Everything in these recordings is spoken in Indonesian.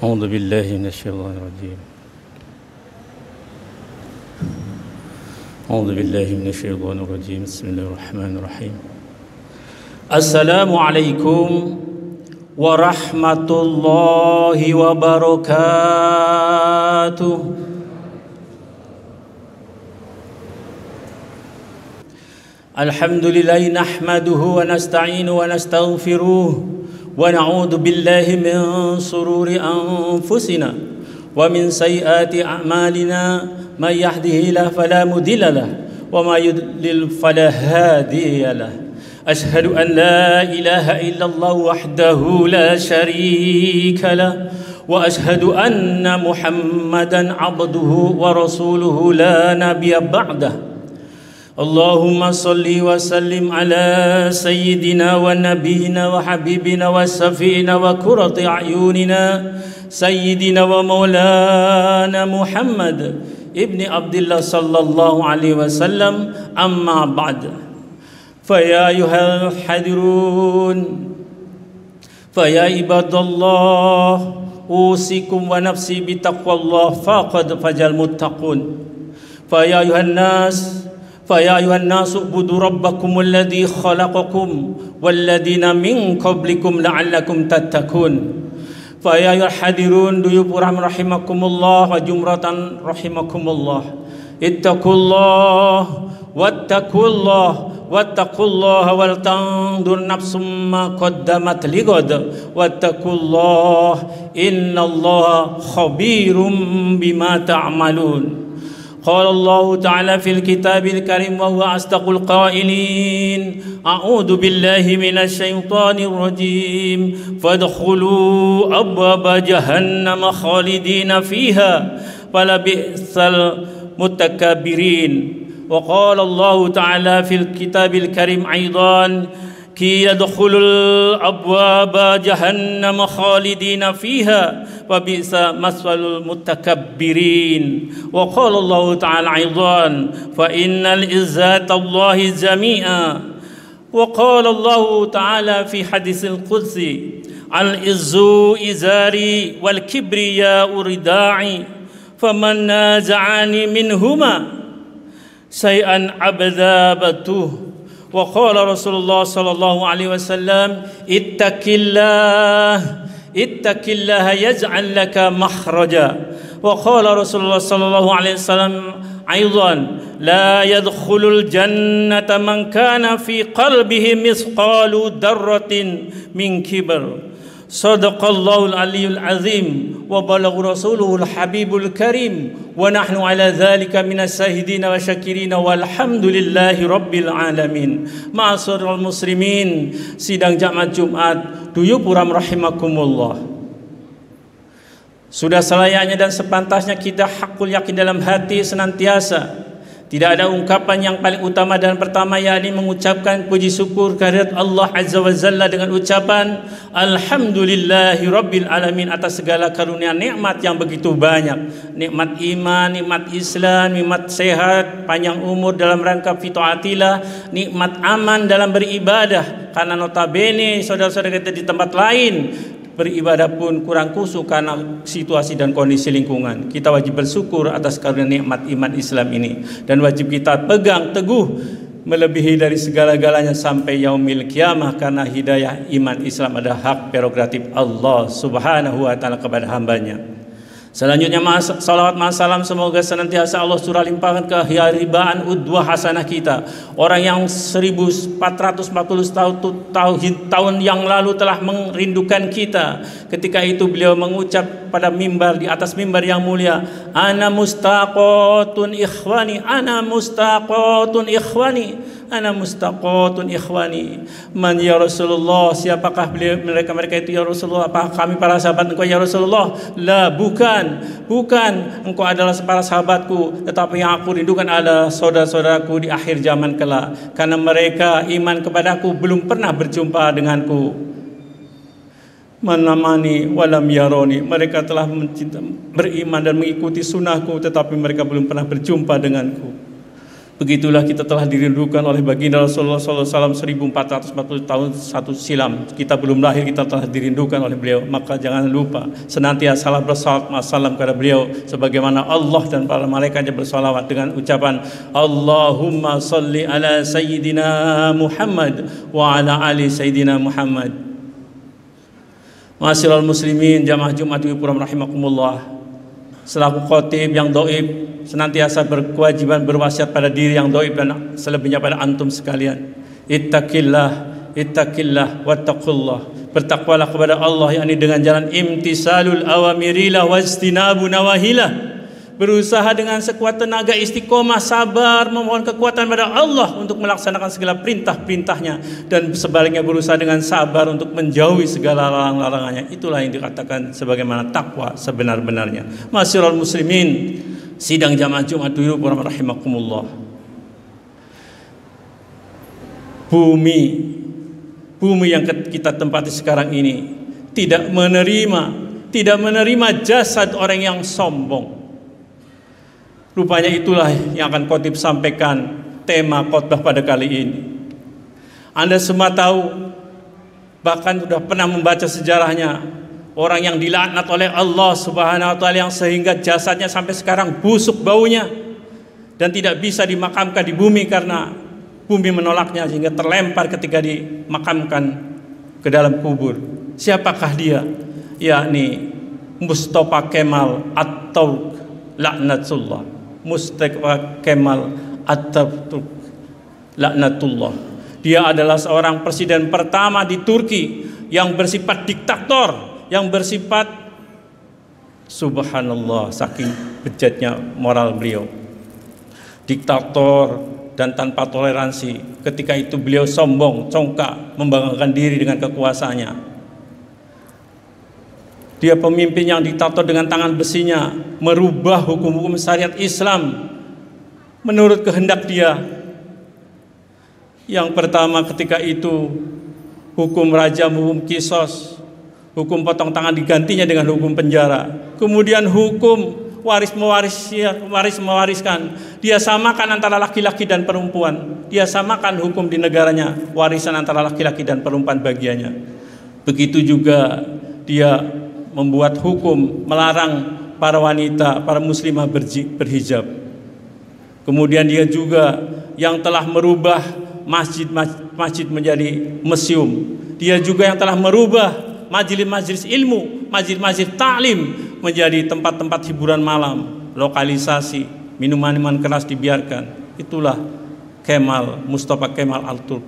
أعوذ بالله من الشيطان الرجيم. أعوذ بالله من الشيطان الرجيم. بسم الله الرحمن الرحيم. السلام عليكم ورحمة الله وبركاته. الحمد لله نحمده ونستعينه ونستغفره ونعوذ بالله من شرور أنفسنا ومن سيئات أعمالنا من يهده الله فلا مضل له وما يضلل فلا هادي له. أشهد أن لا إله إلا الله وحده لا شريك له وأشهد أن محمدا عبده ورسوله لا نبي بعده. اللهم صل وسلم على سيدنا ونبينا وحبيبنا وشفيعنا وقرة أعيننا سيدنا ومولانا محمد ابن عبد الله صلى الله عليه وسلم. أما بعد فيا أيها الحاضرون فيا عباد الله أوصيكم ونفسي بتقوى الله فقد فاز المتقون. فيا أيها الناس اعبدوا ربكم الذي خلقكم والذين من قبلكم لعلكم تتقون. فيا أيها الحاضرون ضيوف رحمكم الله وجمرة رحمكم الله، اتقوا الله واتقوا الله ولتنظر نفس ما قدمت لغد واتقوا الله إن الله خبير بما تعملون. قال الله تعالى في الكتاب الكريم وهو أصدق القائلين: أعوذ بالله من الشيطان الرجيم فادخلوا أبواب جهنم خالدين فيها فلبئس المتكبرين. وقال الله تعالى في الكتاب الكريم أيضا: كي يدخلوا الأبواب جهنم خالدين فيها وبئس مثوى المتكبرين. وقال الله تعالى أيضا: فإن العزة الله جميعا. وقال الله تعالى في حديث القدسي: العز إزاري والكبرياء رداعي فمن نازعني منهما شيئا عذبته. وقال رسول الله صلى الله عليه وسلم: اتق الله يجعل لك مخرجا. وقال رسول الله صلى الله عليه وسلم أيضا: لا يدخل الجنة من كان في قلبه مثقال ذرة من كبر. صدق الله العلي العظيم وبلغ رسوله الحبيب الكريم ونحن على ذلك من الشاهدين والشاكرين والحمد لله رب العالمين. Ma'asyiral muslimin, sidang Jamaat Jumat Duyupuram rahimakumullah. Sudah selayaknya dan sepantasnya kita hakul yakin dalam hati senantiasa tidak ada ungkapan yang paling utama dan pertama, yakni mengucapkan puji syukur kehadirat Allah Azza wa Jalla dengan ucapan Alhamdulillahi Rabbil Alamin atas segala karunia nikmat yang begitu banyak. Nikmat iman, nikmat Islam, nikmat sehat, panjang umur dalam rangka fi taatillah, nikmat aman dalam beribadah. Karena notabene saudara-saudara kita di tempat lain beribadah pun kurang khusyuk karena situasi dan kondisi lingkungan. Kita wajib bersyukur atas karunia nikmat iman Islam ini dan wajib kita pegang teguh melebihi dari segala-galanya sampai yaumil kiamah, karena hidayah iman Islam adalah hak prerogatif Allah Subhanahu wa taala kepada hambanya. Selanjutnya salawat salam semoga senantiasa Allah surah limpahkan ke haribaan udwah hasanah kita, orang yang 1440 tahun yang lalu telah merindukan kita. Ketika itu beliau mengucap pada mimbar, di atas mimbar yang mulia, ana mustaqatun ikhwani, ana mustaqatun ikhwani, ana mustaqatun ikhwani. Man ya Rasulullah, siapakah mereka itu ya Rasulullah? Apakah kami para sahabat engkau ya Rasulullah? La, bukan, engkau adalah para sahabatku, tetapi yang aku rindukan adalah saudara-saudaraku di akhir zaman kelak, karena mereka iman kepadaku belum pernah berjumpa denganku. Manamani walam yaroni, mereka telah beriman dan mengikuti sunnahku, tetapi mereka belum pernah berjumpa denganku. Begitulah kita telah dirindukan oleh baginda Rasulullah SAW 1440 tahun satu silam. Kita belum lahir, kita telah dirindukan oleh beliau. Maka jangan lupa senantiasa bersalawat wassalam kepada beliau, sebagaimana Allah dan para malaikatnya bersalawat dengan ucapan Allahumma salli ala Sayyidina Muhammad wa ala ali Sayyidina Muhammad. Ma'asyiral muslimin jamaah Jumat Wipura rahimakumullah. Selaku khotib yang dhaif, senantiasa berkewajiban berwasiat pada diri yang dhaif dan selebihnya pada antum sekalian. Ittaqillah wattaqullah. Bertakwalah kepada Allah, yakni dengan jalan imtisalul awamirilah wastinabu nawahilah. Berusaha dengan sekuat tenaga, istiqomah, sabar, memohon kekuatan pada Allah untuk melaksanakan segala perintah-perintahnya, dan sebaliknya berusaha dengan sabar untuk menjauhi segala larang-larangannya. Itulah yang dikatakan sebagaimana takwa sebenar-benarnya. Ma'asyiral muslimin, sidang jamaah Jumat Wipura rahimakumullah. Bumi yang kita tempati sekarang ini tidak menerima jasad orang yang sombong. Rupanya itulah yang akan khotib sampaikan tema khotbah pada kali ini. Anda semua tahu, bahkan sudah pernah membaca sejarahnya, orang yang dilaknat oleh Allah Subhanahu wa taala yang sehingga jasadnya sampai sekarang busuk baunya dan tidak bisa dimakamkan di bumi karena bumi menolaknya, sehingga terlempar ketika dimakamkan ke dalam kubur. Siapakah dia? Yakni Mustafa Kemal Atatürk laknatullah. Mustafa Kemal Atatürk laknatullah. Dia adalah seorang presiden pertama di Turki yang bersifat diktator, yang bersifat, subhanallah, saking bejatnya moral beliau, diktator dan tanpa toleransi. Ketika itu beliau sombong, congkak, membanggakan diri dengan kekuasaannya. Dia pemimpin yang diktator dengan tangan besinya, merubah hukum-hukum syariat Islam menurut kehendak dia. Yang pertama ketika itu hukum rajam, hukum kisos, hukum potong tangan digantinya dengan hukum penjara. Kemudian hukum waris mewariskan, dia samakan antara laki-laki dan perempuan. Dia samakan hukum di negaranya, warisan antara laki-laki dan perempuan bagiannya. Begitu juga dia membuat hukum melarang para wanita, para muslimah berhijab. Kemudian dia juga yang telah merubah masjid menjadi museum. Dia juga yang telah merubah majelis-majelis ilmu, majelis-majelis taklim menjadi tempat-tempat hiburan malam, lokalisasi, minuman-minuman keras dibiarkan. Itulah Mustafa Kemal Atatürk,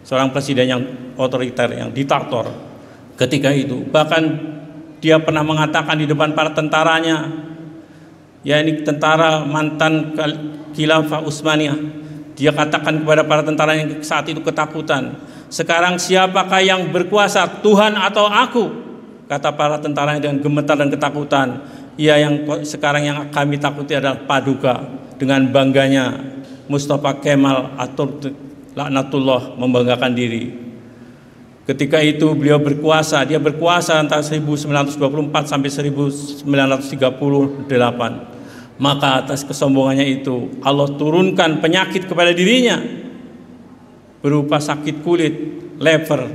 seorang presiden yang otoriter, yang diktator ketika itu. Bahkan dia pernah mengatakan di depan para tentaranya, yakni tentara mantan Khilafah Utsmaniyah, dia katakan kepada para tentara yang saat itu ketakutan, sekarang siapakah yang berkuasa, Tuhan atau aku? Kata para tentara dengan gemetar dan ketakutan, ya yang sekarang yang kami takuti adalah Paduka. Dengan bangganya Mustafa Kemal Atatürk laknatullah membanggakan diri. Ketika itu beliau berkuasa, dia berkuasa antara 1924 sampai 1938. Maka atas kesombongannya itu Allah turunkan penyakit kepada dirinya berupa sakit kulit, lever,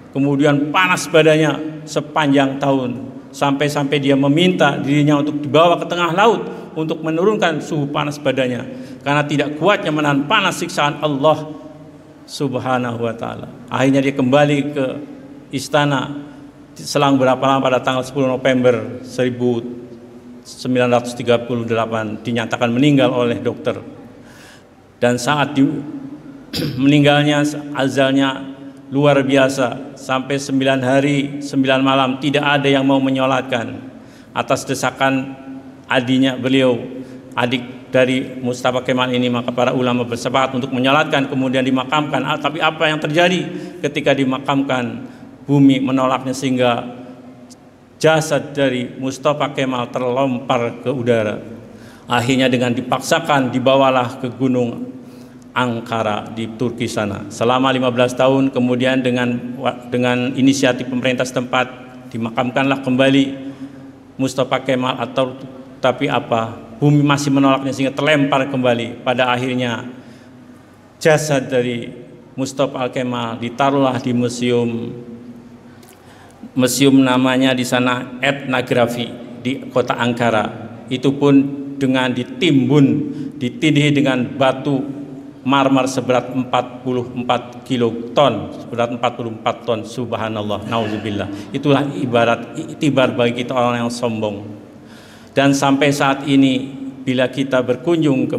kemudian panas badannya sepanjang tahun, sampai dia meminta dirinya untuk dibawa ke tengah laut untuk menurunkan suhu panas badannya karena tidak kuatnya menahan panas siksaan Allah Subhanahu wa ta'ala. Akhirnya dia kembali ke istana selang berapa lama, pada tanggal 10 November 1938 dinyatakan meninggal oleh dokter. Dan saat meninggalnya, azalnya luar biasa, sampai 9 hari 9 malam tidak ada yang mau menyolatkan. Atas desakan adiknya beliau, adik dari Mustafa Kemal ini, maka para ulama bersepakat untuk menyolatkan, kemudian dimakamkan. Tapi apa yang terjadi ketika dimakamkan? Bumi menolaknya sehingga jasad dari Mustafa Kemal terlempar ke udara. Akhirnya dengan dipaksakan dibawalah ke Gunung Ankara di Turki sana selama 15 tahun. Kemudian dengan inisiatif pemerintah setempat dimakamkanlah kembali Mustafa Kemal. Atau tapi apa, bumi masih menolaknya sehingga terlempar kembali. Pada akhirnya jasad dari Mustafa Al-Kemal ditaruhlah di museum namanya di sana Etnografi di kota Ankara. Itu pun dengan ditindih dengan batu marmer seberat 44 kiloton, seberat 44 ton, subhanallah, nauzubillah. Itulah ibarat itibar bagi kita orang yang sombong. Dan sampai saat ini bila kita berkunjung ke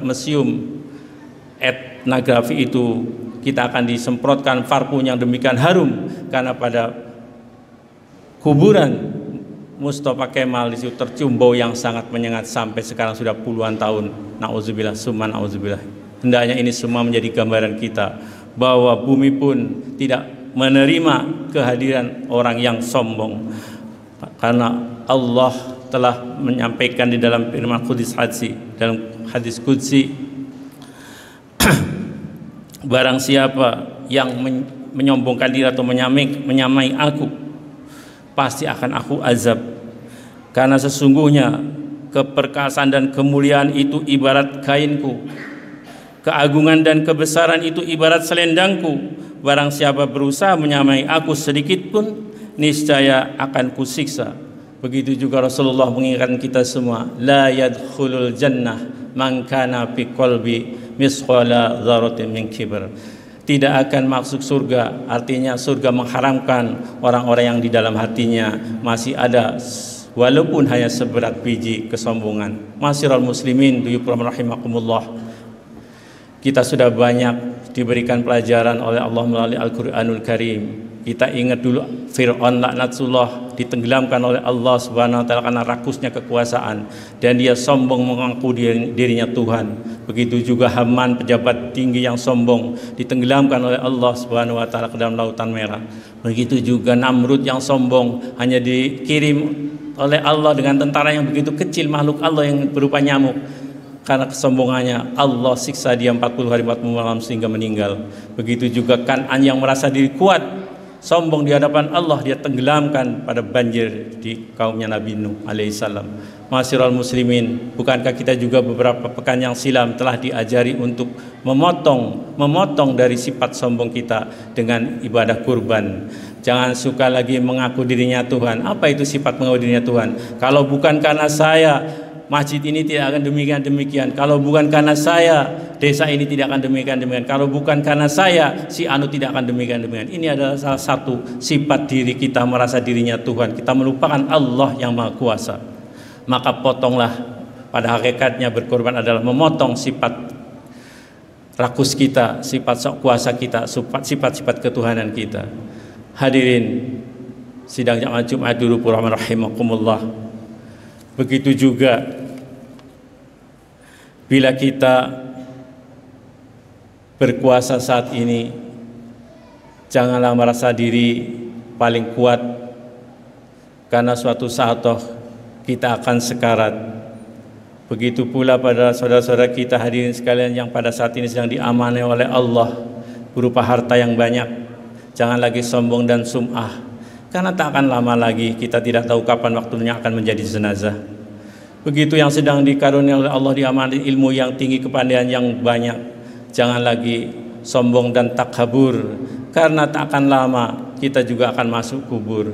museum Etnografi itu, kita akan disemprotkan parfum yang demikian harum karena pada kuburan Mustafa Kemal di situ tercium bau yang sangat menyengat sampai sekarang sudah puluhan tahun. Nauzubillah summa nauzubillah. Hendaknya ini semua menjadi gambaran kita bahwa bumi pun tidak menerima kehadiran orang yang sombong, karena Allah telah menyampaikan di dalam firman dalam hadis qudsi, barang siapa yang menyombongkan diri atau menyamai aku, pasti akan aku azab. Karena sesungguhnya keperkasaan dan kemuliaan itu ibarat kainku, keagungan dan kebesaran itu ibarat selendangku. Barang siapa berusaha menyamai aku sedikit pun, niscaya akan kusiksa. Begitu juga Rasulullah mengingatkan kita semua, la yadkhulul jannah man kana fi qalbi misqala dzarratin min kibr. Tidak akan masuk surga, artinya surga mengharamkan orang-orang yang di dalam hatinya masih ada walaupun hanya seberat biji kesombongan. Masyiral muslimin rahimakumullah, kita sudah banyak diberikan pelajaran oleh Allah melalui Al-Quranul Karim. Kita ingat dulu Fir'aun laknatullah ditenggelamkan oleh Allah Subhanahu wa taala karena rakusnya kekuasaan dan dia sombong mengaku dirinya Tuhan. Begitu juga Haman, pejabat tinggi yang sombong, ditenggelamkan oleh Allah Subhanahu wa taala ke dalam lautan merah. Begitu juga Namrud yang sombong, hanya dikirim oleh Allah dengan tentara yang begitu kecil, makhluk Allah yang berupa nyamuk. Karena kesombongannya Allah siksa dia 40 hari 40 malam sehingga meninggal. Begitu juga Kan'an yang merasa diri kuat, sombong di hadapan Allah, dia tenggelamkan pada banjir di kaumnya Nabi Nuh alaihissalam. Masyiral muslimin, bukankah kita juga beberapa pekan yang silam telah diajari untuk memotong dari sifat sombong kita dengan ibadah kurban. Jangan suka lagi mengaku dirinya Tuhan. Apa itu sifat mengaku dirinya Tuhan? Kalau bukan karena saya, masjid ini tidak akan demikian. Kalau bukan karena saya, desa ini tidak akan demikian. Kalau bukan karena saya, si anu tidak akan demikian. Ini adalah salah satu sifat diri kita, merasa dirinya Tuhan. Kita melupakan Allah yang Maha Kuasa. Maka potonglah, pada hakikatnya berkorban adalah memotong sifat rakus kita, sifat sok kuasa kita, sifat-sifat ketuhanan kita. Hadirin sidang jamaah Jumat dulu rahimakumullah. Begitu juga bila kita berkuasa saat ini, janganlah merasa diri paling kuat, karena suatu saat toh kita akan sekarat. Begitu pula pada saudara-saudara kita hadirin sekalian yang pada saat ini sedang diamanai oleh Allah berupa harta yang banyak. Jangan lagi sombong dan sum'ah, karena tak akan lama lagi kita tidak tahu kapan waktunya akan menjadi jenazah. Begitu yang sedang dikaruniai oleh Allah diamanai ilmu yang tinggi, kepandaian yang banyak, jangan lagi sombong dan takabur, karena tak akan lama kita juga akan masuk kubur.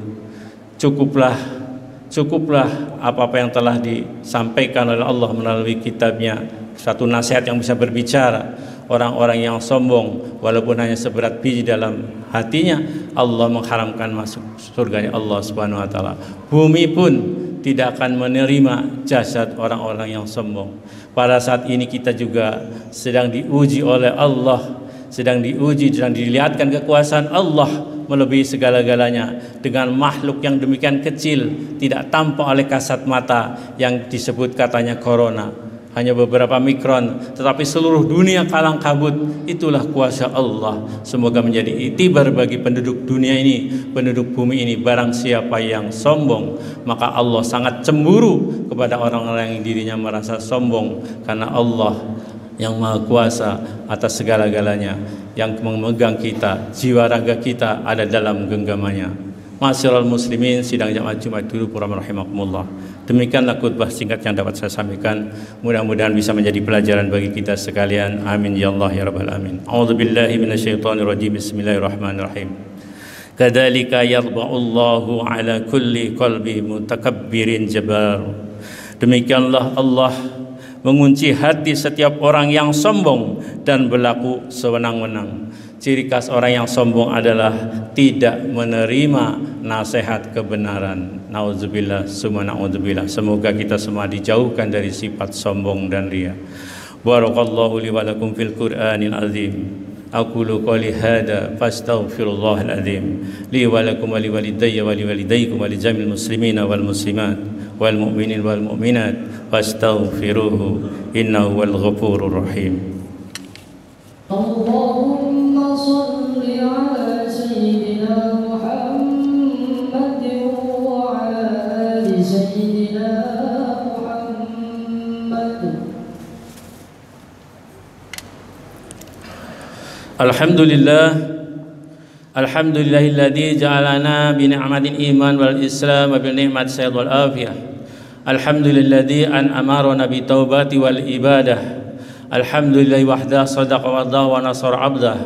Cukuplah apa-apa yang telah disampaikan oleh Allah melalui kitabnya, satu nasihat yang bisa berbicara. Orang-orang yang sombong walaupun hanya seberat biji dalam hatinya, Allah mengharamkan masuk surganya Allah Subhanahu wa taala. Bumi pun tidak akan menerima jasad orang-orang yang sombong. Pada saat ini kita juga sedang diuji oleh Allah, sedang dilihatkan kekuasaan Allah melebihi segala-galanya dengan makhluk yang demikian kecil, tidak tampak oleh kasat mata, yang disebut katanya corona. Hanya beberapa mikron, tetapi seluruh dunia kalang kabut. Itulah kuasa Allah. Semoga menjadi itibar bagi penduduk dunia ini, penduduk bumi ini. Barang siapa yang sombong, maka Allah sangat cemburu kepada orang-orang yang dirinya merasa sombong, karena Allah yang Maha Kuasa atas segala-galanya, yang memegang kita, jiwa raga kita ada dalam genggamannya. Ma'asyiral muslimin, sidang Jamaah Jumat dulu rahimakumullah. Demikianlah khutbah singkat yang dapat saya sampaikan. Mudah-mudahan bisa menjadi pelajaran bagi kita sekalian. Amin ya Allah ya rabbal alamin. A'udzubillahi minasyaitonirrajim. Bismillahirrahmanirrahim. Kadzalika yadba'ullahu ala kulli qalbi mutakabbirin jabbar. Demikianlah Allah mengunci hati setiap orang yang sombong dan berlaku sewenang-wenang. Ciri khas orang yang sombong adalah tidak menerima nasihat kebenaran. Nauzubillah, summa nauzubillah. Semoga kita semua dijauhkan dari sifat sombong dan riya. Barakallahu li wa lakum fil Qur'anil azim. Aqulu qali hada fastaghfirullahal azim li wa lakum wa li walidayya wa li walidaykum wa li jamil muslimina wal muslimat wal mu'minin wal mu'minat fastaghfiruhu innahu wal ghafurur rahim. Allahumma shalli ala sayyidina Muhammadin wa ala ali sayyidina Muhammad. Alhamdulillahilladzi ja'alana bi ni'matil iman wal islam wa bi ni'mat sayyid wal afiyah. Alhamdulilladzi an'amara bi taubati wal ibadah. Alhamdulillahi wahdah sadaqa wa nasara abdah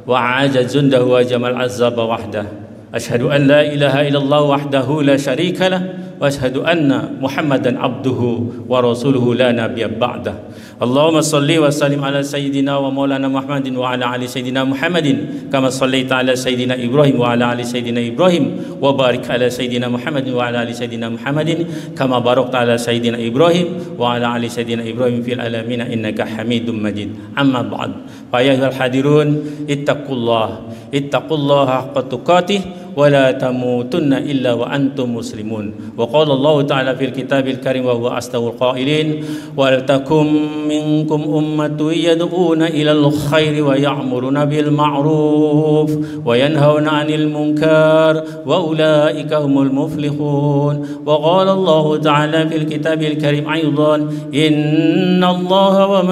wa a'aja jundahu wa jamal azaba wahdah. Ashhadu an la ilaha illallah wahdahu la syarika lah wa ashhadu anna Muhammadan abduhu wa rasuluhu la nabiyya ba'dah. Allahumma salli wa sallim ala sayyidina wa maulana Muhammadin wa ala ali sayyidina Muhammadin kama sallaita ala sayyidina Ibrahim wa ala ali sayyidina Ibrahim wa barik ala sayyidina Muhammadin wa ala ali sayyidina Muhammadin kama barakta ala sayyidina Ibrahim wa ala ali sayyidina Ibrahim fil alamin innaka Hamidum Majid. Amma ba'd. Fa ayyuhal hadirun ittaqullaha haqqa tuqatih wa la tamutunna illa wa antum muslimun. Wa qala Allah ta'ala fil kitabil karim wa huwa asdaqul qailin wal takum minkum ummatun yad'una ilal khairi wa ya'muruna bil ma'ruf wa yanhauna 'anil munkar wa ulaika humul muflihun. Wa qala Allah ta'ala fil kitabil karim aidan innallaha wa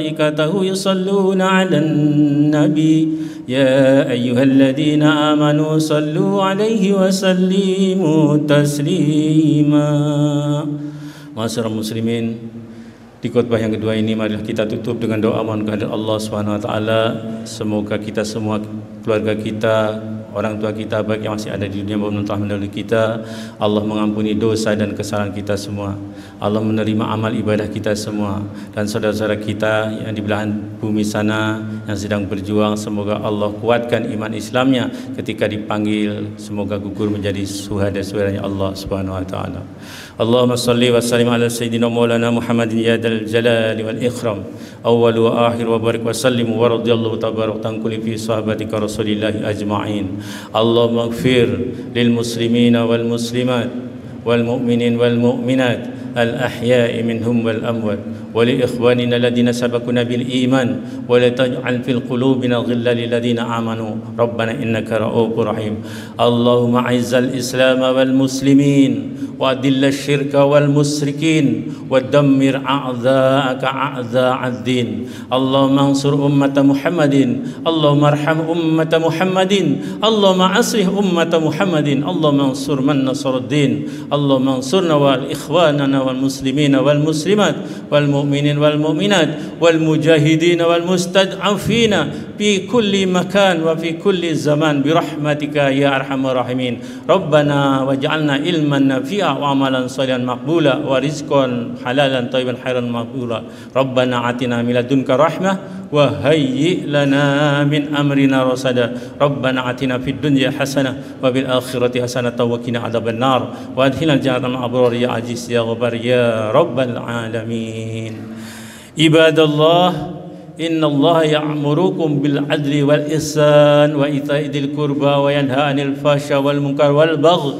malaikatahu yusalluna 'alan nabi ya ayyuhalladzina amanu sallu 'alaihi wa sallimu taslima. Ma'asyiral muslimin, di khutbah yang kedua ini marilah kita tutup dengan doa mohon kehadirat Allah Subhanahu wa taala. Semoga kita semua, keluarga kita, orang tua kita baik yang masih ada di dunia maupun telah mendahului kita, Allah mengampuni dosa dan kesalahan kita semua. Allah menerima amal ibadah kita semua, dan saudara-saudara kita yang di belahan bumi sana yang sedang berjuang, semoga Allah kuatkan iman Islamnya ketika dipanggil, semoga gugur menjadi syuhada-syuhadanya Allah Subhanahu wa taala. Allahumma salli wa sallim ala sayyidina maulana Muhammadin ya dal jalali wal ikram awwal wa akhir wa barik wa sallim wa radiyallahu tabarak tan kulli fi sahabatika rasulillahi ajma'in. Allahumma ighfir lil muslimina wal muslimat wal mu'minin wal mu'minat الأحياء منهم والأموات ولإخواننا الذين سبقونا بالإيمان ولا تجعل في قلوبنا غلا للذين آمنوا ربنا إنك رؤوف رحيم. اللهم أعز الإسلام والمسلمين وأذل الشرك والمشركين ودمر أعداءك أعداء الدين. اللهم انصر أمة محمد، اللهم ارحم أمة محمد، اللهم أصلح أمة محمد، اللهم انصر من نصر الدين، اللهم انصرنا وإخواننا والمسلمين والمسلمات والمؤمنين والمؤمنات والمجاهدين والمستضعفين في كل مكان وفي كل زمان برحمتك يا أرحم الراحمين. ربنا واجعلنا علما نافعا وعملا صالحا مقبولا ورزقا حلالا طيبا خيرا مقبولا. ربنا آتنا من لدنك رحمة وهيئ لنا من أمرنا رشدا. ربنا آتنا في الدنيا حسنة وفي الآخرة حسنة وقنا عذاب النار وأدخلنا الجنة مع الأبرار يا عزيز يا غفار يا رب العالمين. عباد الله إن الله يأمركم بالعدل والإحسان وإيتاء ذي القربى وينهى عن الفحشاء والمنكر والبغي